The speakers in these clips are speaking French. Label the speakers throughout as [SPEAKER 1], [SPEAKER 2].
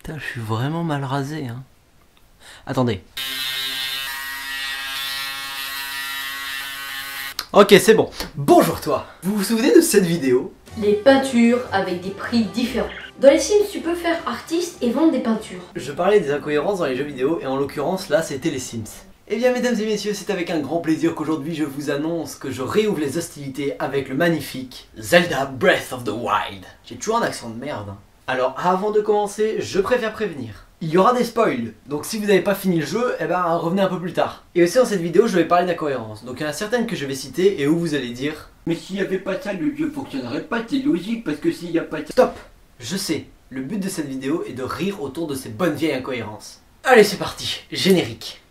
[SPEAKER 1] Putain, je suis vraiment mal rasé, hein. Attendez. Ok, c'est bon. Bonjour toi. Vous vous souvenez de cette vidéo?
[SPEAKER 2] Les peintures avec des prix différents. Dans les Sims, tu peux faire artiste et vendre des peintures.
[SPEAKER 1] Je parlais des incohérences dans les jeux vidéo et en l'occurrence là c'était les Sims. Eh bien mesdames et messieurs, c'est avec un grand plaisir qu'aujourd'hui je vous annonce que je réouvre les hostilités avec le magnifique Zelda Breath of the Wild. J'ai toujours un accent de merde. Alors avant de commencer, je préfère prévenir. Il y aura des spoils, donc si vous n'avez pas fini le jeu, eh ben revenez un peu plus tard. Et aussi dans cette vidéo, je vais parler d'incohérences. Donc il y en a certaines que je vais citer et où vous allez dire
[SPEAKER 3] mais s'il n'y avait pas ça, le jeu fonctionnerait pas, c'est logique, parce que s'il n'y a pas ça...
[SPEAKER 1] Stop! Je sais, le but de cette vidéo est de rire autour de ces bonnes vieilles incohérences. Allez c'est parti, générique.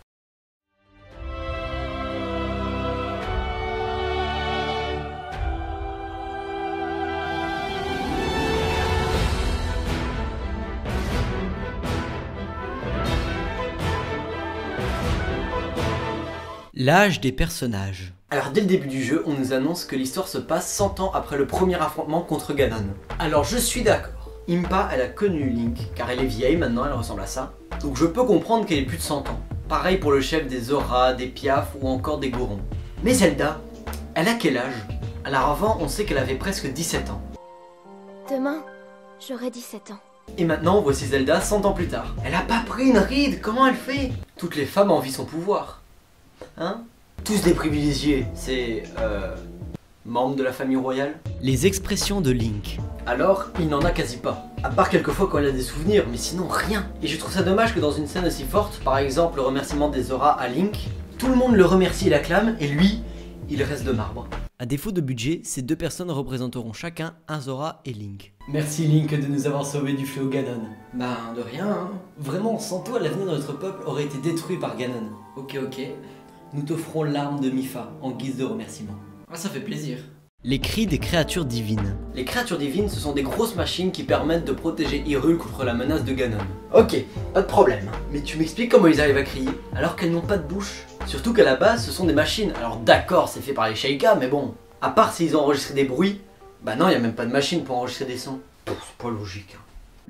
[SPEAKER 1] L'âge des personnages. Alors dès le début du jeu, on nous annonce que l'histoire se passe 100 ans après le premier affrontement contre Ganon. Alors je suis d'accord. Impa, elle a connu Link, car elle est vieille maintenant, elle ressemble à ça. Donc je peux comprendre qu'elle ait plus de 100 ans. Pareil pour le chef des Zora, des Piaf ou encore des Gorons. Mais Zelda, elle a quel âge? Alors avant, on sait qu'elle avait presque 17 ans.
[SPEAKER 4] Demain, j'aurai 17 ans.
[SPEAKER 1] Et maintenant, voici Zelda 100 ans plus tard. Elle a pas pris une ride, comment elle fait? Toutes les femmes envient son pouvoir. Hein? Tous des privilégiés, c'est... membres de la famille royale. Les expressions de Link. Alors, il n'en a quasi pas. À part quelques fois quand il a des souvenirs, mais sinon rien. Et je trouve ça dommage que dans une scène aussi forte, par exemple le remerciement des Zora à Link, tout le monde le remercie et l'acclame, et lui, il reste de marbre. À défaut de budget, ces deux personnes représenteront chacun un Zora et Link. Merci Link de nous avoir sauvés du fléau Ganon. Ben de rien, hein. Vraiment, sans toi, l'avenir de notre peuple aurait été détruit par Ganon. Ok. Nous t'offrons l'arme de Mipha en guise de remerciement. Ah, ça fait plaisir. Les cris des créatures divines. Les créatures divines, ce sont des grosses machines qui permettent de protéger Hyrule contre la menace de Ganon. Ok, pas de problème. Mais tu m'expliques comment ils arrivent à crier alors qu'elles n'ont pas de bouche? Surtout qu'à la base, ce sont des machines. Alors d'accord, c'est fait par les Sheikah, mais bon. À part s'ils ont enregistré des bruits, bah non, il n'y a même pas de machine pour enregistrer des sons. C'est pas logique.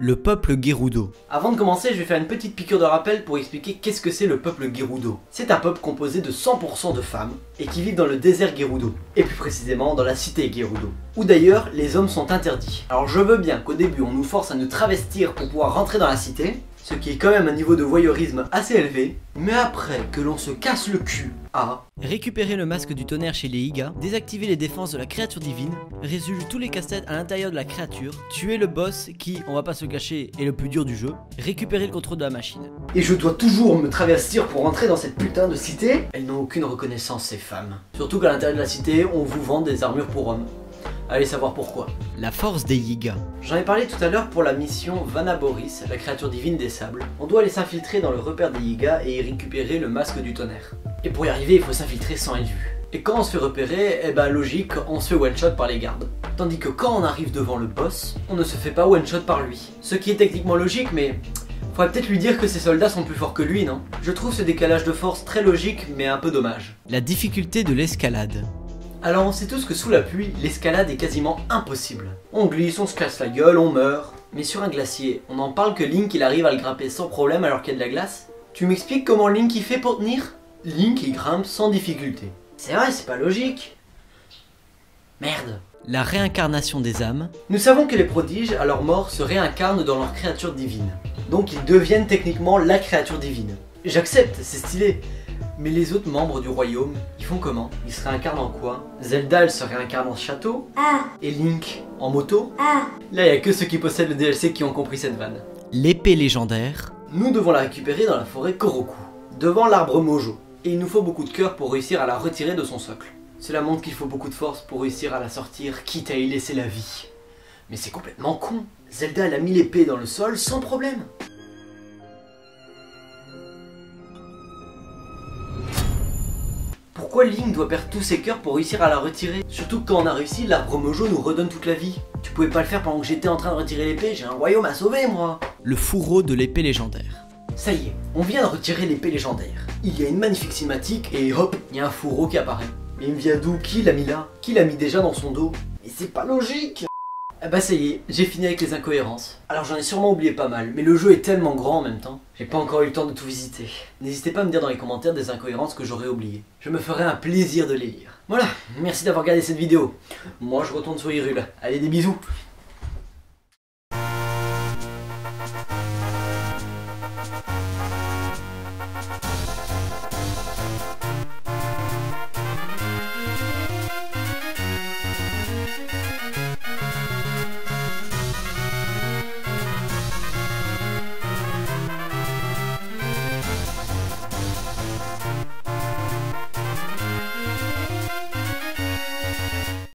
[SPEAKER 1] Le peuple Gerudo. Avant de commencer, je vais faire une petite piqûre de rappel pour expliquer qu'est-ce que c'est le peuple Gerudo. C'est un peuple composé de 100% de femmes et qui vivent dans le désert Gerudo, et plus précisément dans la cité Gerudo, où d'ailleurs les hommes sont interdits. Alors je veux bien qu'au début on nous force à nous travestir pour pouvoir rentrer dans la cité, ce qui est quand même un niveau de voyeurisme assez élevé, mais après que l'on se casse le cul à récupérer le masque du tonnerre chez les Iga, désactiver les défenses de la créature divine, résoudre tous les casse-têtes à l'intérieur de la créature, tuer le boss qui, on va pas se le cacher, est le plus dur du jeu, récupérer le contrôle de la machine. Et je dois toujours me travestir pour rentrer dans cette putain de cité? Elles n'ont aucune reconnaissance ces femmes. Surtout qu'à l'intérieur de la cité, on vous vend des armures pour hommes. Allez savoir pourquoi. La force des Yiga. J'en ai parlé tout à l'heure pour la mission Vanaboris, la créature divine des sables. On doit aller s'infiltrer dans le repère des Yiga et y récupérer le masque du tonnerre. Et pour y arriver, il faut s'infiltrer sans être vu. Et quand on se fait repérer, eh ben logique, on se fait one-shot par les gardes. Tandis que quand on arrive devant le boss, on ne se fait pas one-shot par lui. Ce qui est techniquement logique, mais... faudrait peut-être lui dire que ses soldats sont plus forts que lui, non? Je trouve ce décalage de force très logique, mais un peu dommage. La difficulté de l'escalade. Alors on sait tous que sous la pluie, l'escalade est quasiment impossible. On glisse, on se casse la gueule, on meurt. Mais sur un glacier, on en parle que Link il arrive à le grimper sans problème alors qu'il y a de la glace? Tu m'expliques comment Link il fait pour tenir? Link il grimpe sans difficulté. C'est vrai, c'est pas logique. Merde. La réincarnation des âmes. Nous savons que les prodiges, à leur mort, se réincarnent dans leur créature divine. Donc ils deviennent techniquement la créature divine. J'accepte, c'est stylé. Mais les autres membres du royaume, ils font comment? Ils se réincarnent en quoi? Zelda, elle se réincarne en château. Et Link, en moto. Là, il n'y a que ceux qui possèdent le DLC qui ont compris cette vanne. L'épée légendaire. Nous devons la récupérer dans la forêt Koroku, devant l'arbre Mojo. Et il nous faut beaucoup de cœur pour réussir à la retirer de son socle. Cela montre qu'il faut beaucoup de force pour réussir à la sortir, quitte à y laisser la vie. Mais c'est complètement con. Zelda, elle a mis l'épée dans le sol sans problème. Pourquoi Link doit perdre tous ses cœurs pour réussir à la retirer? Surtout que quand on a réussi, l'arbre Mojo nous redonne toute la vie. Tu pouvais pas le faire pendant que j'étais en train de retirer l'épée, j'ai un royaume à sauver moi. Le fourreau de l'épée légendaire. Ça y est, on vient de retirer l'épée légendaire. Il y a une magnifique cinématique et hop, il y a un fourreau qui apparaît. Mais il me vient d'où? Qui l'a mis là? Qui l'a mis déjà dans son dos? Mais c'est pas logique. Ah bah ça y est, j'ai fini avec les incohérences. Alors j'en ai sûrement oublié pas mal, mais le jeu est tellement grand en même temps, j'ai pas encore eu le temps de tout visiter. N'hésitez pas à me dire dans les commentaires des incohérences que j'aurais oubliées. Je me ferai un plaisir de les lire. Voilà, merci d'avoir regardé cette vidéo. Moi je retourne sur Hyrule. Allez, des bisous.